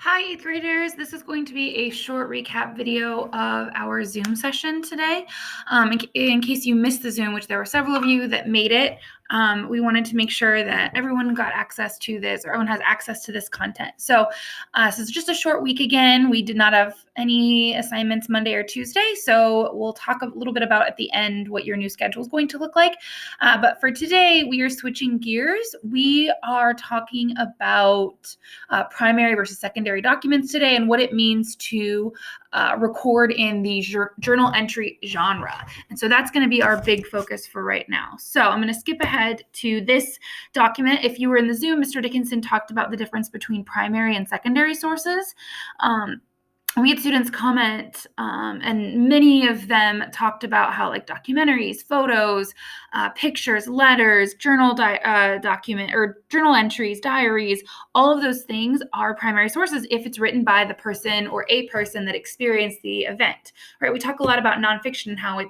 Hi, 8th graders. This is going to be a short recap video of our Zoom session today. In case you missed the Zoom, which there were several of you that made it, we wanted to make sure that everyone got access to this, or everyone has access to this content. So this is just a short week again. We did not have any assignments Monday or Tuesday, so we'll talk a little bit about at the end what your new schedule is going to look like. But for today, we are switching gears. We are talking about primary versus secondary documents today and what it means to record in the journal entry genre. And so that's going to be our big focus for right now. So I'm going to skip ahead to this document. If you were in the Zoom, Mr. Dickinson talked about the difference between primary and secondary sources. We had students comment, and many of them talked about how documentaries, photos, pictures, letters, journal document or journal entries, diaries, all of those things are primary sources if it's written by the person or a person that experienced the event, right? We talk a lot about nonfiction and how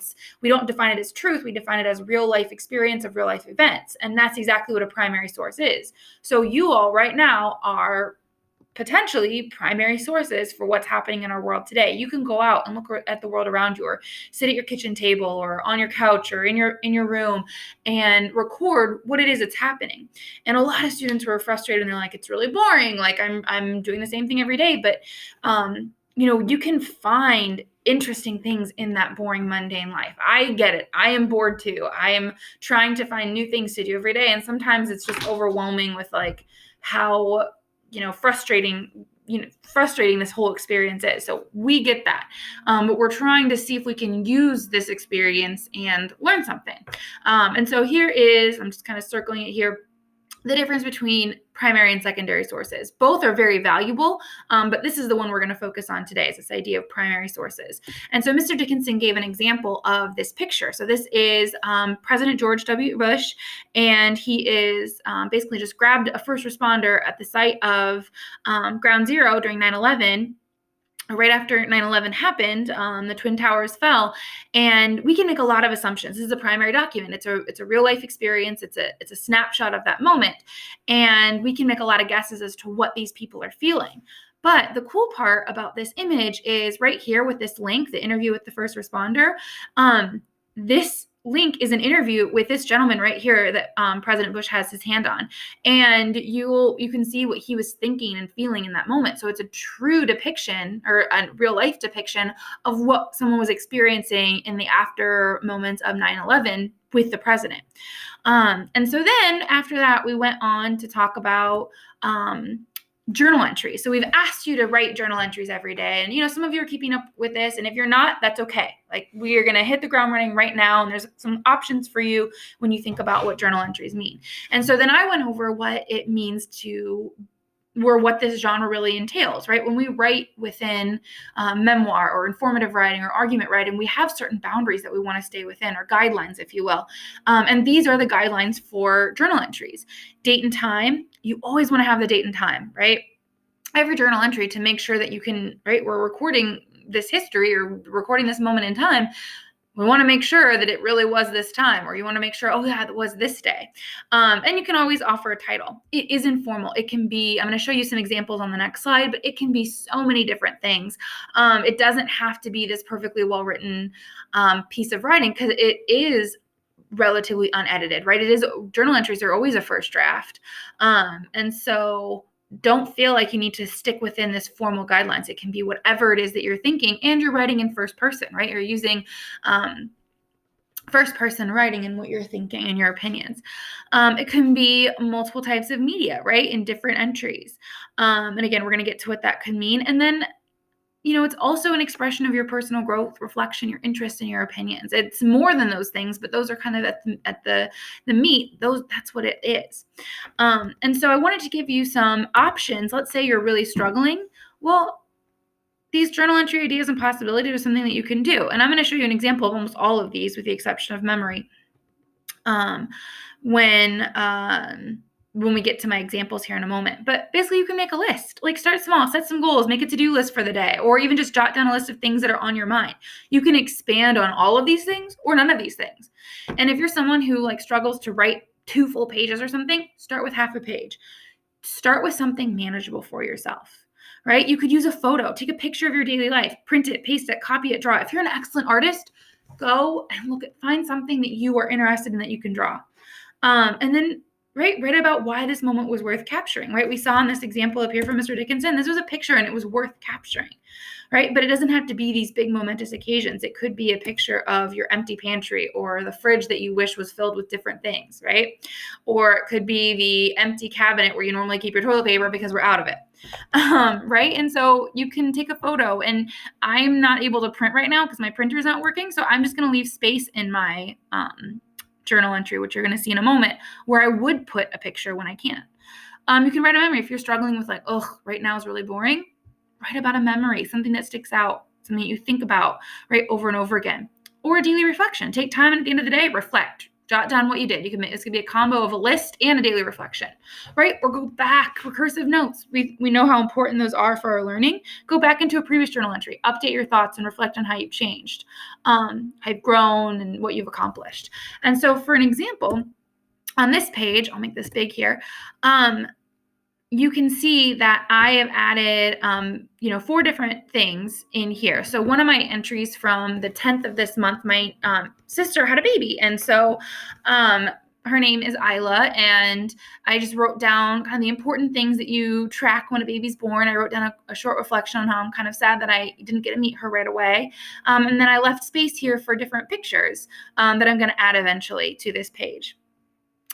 we don't define it as truth, we define it as real life experience of real life events, and that's exactly what a primary source is. So you all right now are potentially primary sources for what's happening in our world today. You can go out and look at the world around you, or sit at your kitchen table or on your couch or in your room and record what it is that's happening. And a lot of students were frustrated and they're like, it's really boring. Like I'm doing the same thing every day. But you can find interesting things in that boring, mundane life. I get it. I am bored too. I am trying to find new things to do every day. And sometimes it's just overwhelming with how frustrating this whole experience is. So we get that. But we're trying to see if we can use this experience and learn something. And so here is, I'm just kind of circling it here, the difference between primary and secondary sources. Both are very valuable, but this is the one we're going to focus on today, is this idea of primary sources. And so Mr. Dickinson gave an example of this picture. So this is President George W. Bush, and he is basically just grabbed a first responder at the site of Ground Zero during 9/11. Right after 9/11 happened, the Twin Towers fell, and we can make a lot of assumptions. This is a primary document. It's a real life experience. It's a snapshot of that moment, and we can make a lot of guesses as to what these people are feeling. But the cool part about this image is right here with this link, the interview with the first responder. This link is an interview with this gentleman right here that President Bush has his hand on, and you can see what he was thinking and feeling in that moment. So it's a true depiction, or a real life depiction, of what someone was experiencing in the after moments of 9/11 with the president. And so then after that, we went on to talk about journal entries. So we've asked you to write journal entries every day. And, some of you are keeping up with this. And if you're not, that's okay. We are going to hit the ground running right now. And there's some options for you when you think about what journal entries mean. And so then I went over what it means what this genre really entails, right? When we write within memoir or informative writing or argument writing, we have certain boundaries that we want to stay within, or guidelines, if you will. And these are the guidelines for journal entries. Date and time. You always want to have the date and time, right? Every journal entry, to make sure that you can, right, we're recording this history or recording this moment in time. We want to make sure that it really was this time, or you want to make sure, oh yeah, it was this day. And you can always offer a title. It is informal. It can be, I'm going to show you some examples on the next slide, but it can be so many different things. It doesn't have to be this perfectly well-written piece of writing, because it is relatively unedited, right? Journal entries are always a first draft. And so don't feel like you need to stick within this formal guidelines. It can be whatever it is that you're thinking, and you're writing in first person, right? You're using first person writing in what you're thinking and your opinions. It can be multiple types of media, right? In different entries. And again, we're going to get to what that could mean. And then it's also an expression of your personal growth, reflection, your interests, and your opinions. It's more than those things, but those are kind of at the meat. That's what it is. And so I wanted to give you some options. Let's say you're really struggling. Well, these journal entry ideas and possibilities are something that you can do. And I'm going to show you an example of almost all of these, with the exception of memory. When we get to my examples here in a moment. But basically, you can make a list. Start small, set some goals, make a to-do list for the day, or even just jot down a list of things that are on your mind. You can expand on all of these things or none of these things. And if you're someone who struggles to write 2 full pages or something, start with half a page. Start with something manageable for yourself. right? You could use a photo, take a picture of your daily life, print it, paste it, copy it, draw it. If you're an excellent artist, go and find something that you are interested in that you can draw. And then write about why this moment was worth capturing, right? We saw in this example up here from Mr. Dickinson, this was a picture and it was worth capturing, right? But it doesn't have to be these big momentous occasions. It could be a picture of your empty pantry or the fridge that you wish was filled with different things, right? Or it could be the empty cabinet where you normally keep your toilet paper because we're out of it. Right? And so you can take a photo, and I'm not able to print right now because my printer is not working. So I'm just going to leave space in my journal entry, which you're going to see in a moment, where I would put a picture when I can. You can write a memory if you're struggling with right now is really boring. Write about a memory, something that sticks out, something that you think about, right, over and over again. Or a daily reflection. Take time and at the end of the day, reflect. Jot down what you did. This could be a combo of a list and a daily reflection, right? Or go back, recursive notes. We know how important those are for our learning. Go back into a previous journal entry, update your thoughts and reflect on how you've changed, how you've grown and what you've accomplished. And so for an example, on this page, I'll make this big here, you can see that I have added, 4 different things in here. So one of my entries from the 10th of this month, my sister had a baby. And so her name is Isla. And I just wrote down kind of the important things that you track when a baby's born. I wrote down a short reflection on how I'm kind of sad that I didn't get to meet her right away. And then I left space here for different pictures that I'm going to add eventually to this page.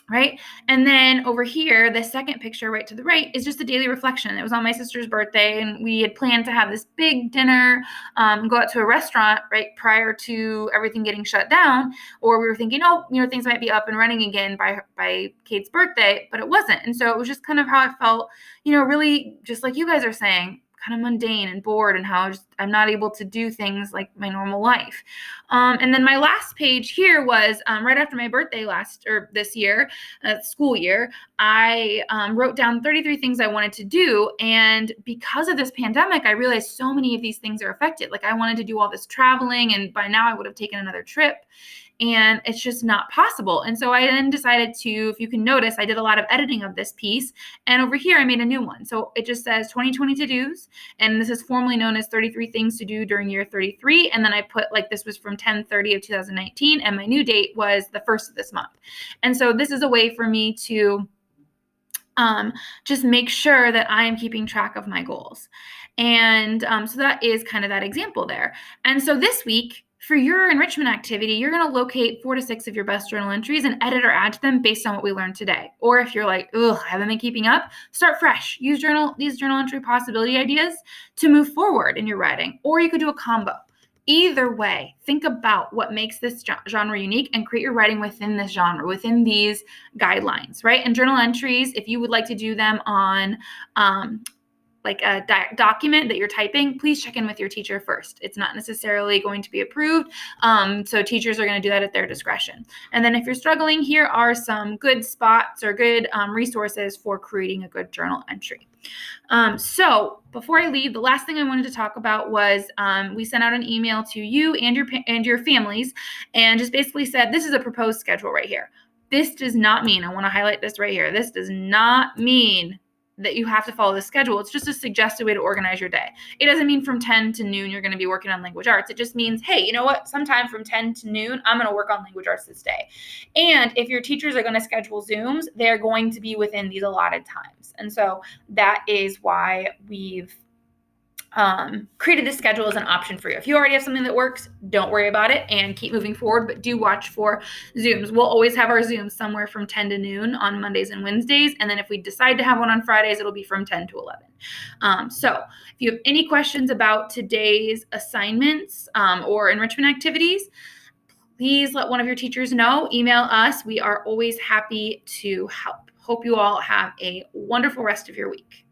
Right? And then over here, the second picture right to the right is just a daily reflection. It was on my sister's birthday, and we had planned to have this big dinner, go out to a restaurant right prior to everything getting shut down. Or we were thinking, things might be up and running again by Kate's birthday, but it wasn't. And so it was just kind of how I felt, really just like you guys are saying, kind of mundane and bored, and how I'm not able to do things like my normal life. And then my last page here was right after my birthday this year, school year, I wrote down 33 things I wanted to do. And because of this pandemic, I realized so many of these things are affected. Like I wanted to do all this traveling, and by now I would have taken another trip. And it's just not possible. And so I then decided to, if you can notice, I did a lot of editing of this piece. And over here, I made a new one. So it just says 2020 to-dos. And this is formally known as 33 things to do during year 33. And then I put this was from 10/30 of 2019. And my new date was the 1st of this month. And so this is a way for me to just make sure that I am keeping track of my goals. And so that is kind of that example there. And so this week, for your enrichment activity, you're going to locate 4 to 6 of your best journal entries and edit or add to them based on what we learned today. Or if you're like, I haven't been keeping up, start fresh. Use these journal entry possibility ideas to move forward in your writing. Or you could do a combo. Either way, think about what makes this genre unique and create your writing within this genre, within these guidelines, right? And journal entries, if you would like to do them on a document that you're typing, please check in with your teacher first. It's not necessarily going to be approved. So teachers are going to do that at their discretion. And then if you're struggling, here are some good spots or good resources for creating a good journal entry. So before I leave, the last thing I wanted to talk about was we sent out an email to you and your families, and just basically said, this is a proposed schedule right here. This does not mean, I want to highlight this right here, this does not mean that you have to follow the schedule. It's just a suggested way to organize your day. It doesn't mean from 10 to noon you're going to be working on language arts. It just means, hey, you know what? Sometime from 10 to noon, I'm going to work on language arts this day. And if your teachers are going to schedule Zooms, they're going to be within these allotted times. And so that is why we've created this schedule as an option for you. If you already have something that works, don't worry about it and keep moving forward, but do watch for Zooms. We'll always have our Zooms somewhere from 10 to noon on Mondays and Wednesdays. And then if we decide to have one on Fridays, it'll be from 10 to 11. So if you have any questions about today's assignments or enrichment activities, please let one of your teachers know. Email us. We are always happy to help. Hope you all have a wonderful rest of your week.